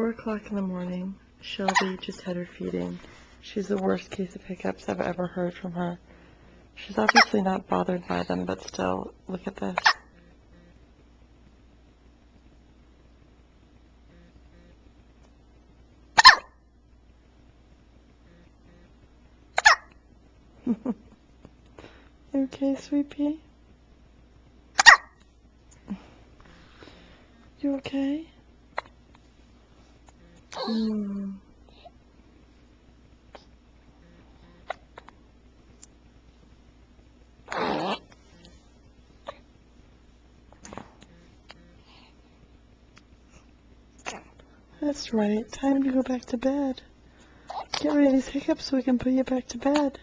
4 o'clock in the morning. Shelby just had her feeding. She's the worst case of hiccups I've ever heard from her. She's obviously not bothered by them, but still, look at this. You okay, sweet pea? You okay? That's right. Time to go back to bed. Get rid of these hiccups so we can put you back to bed.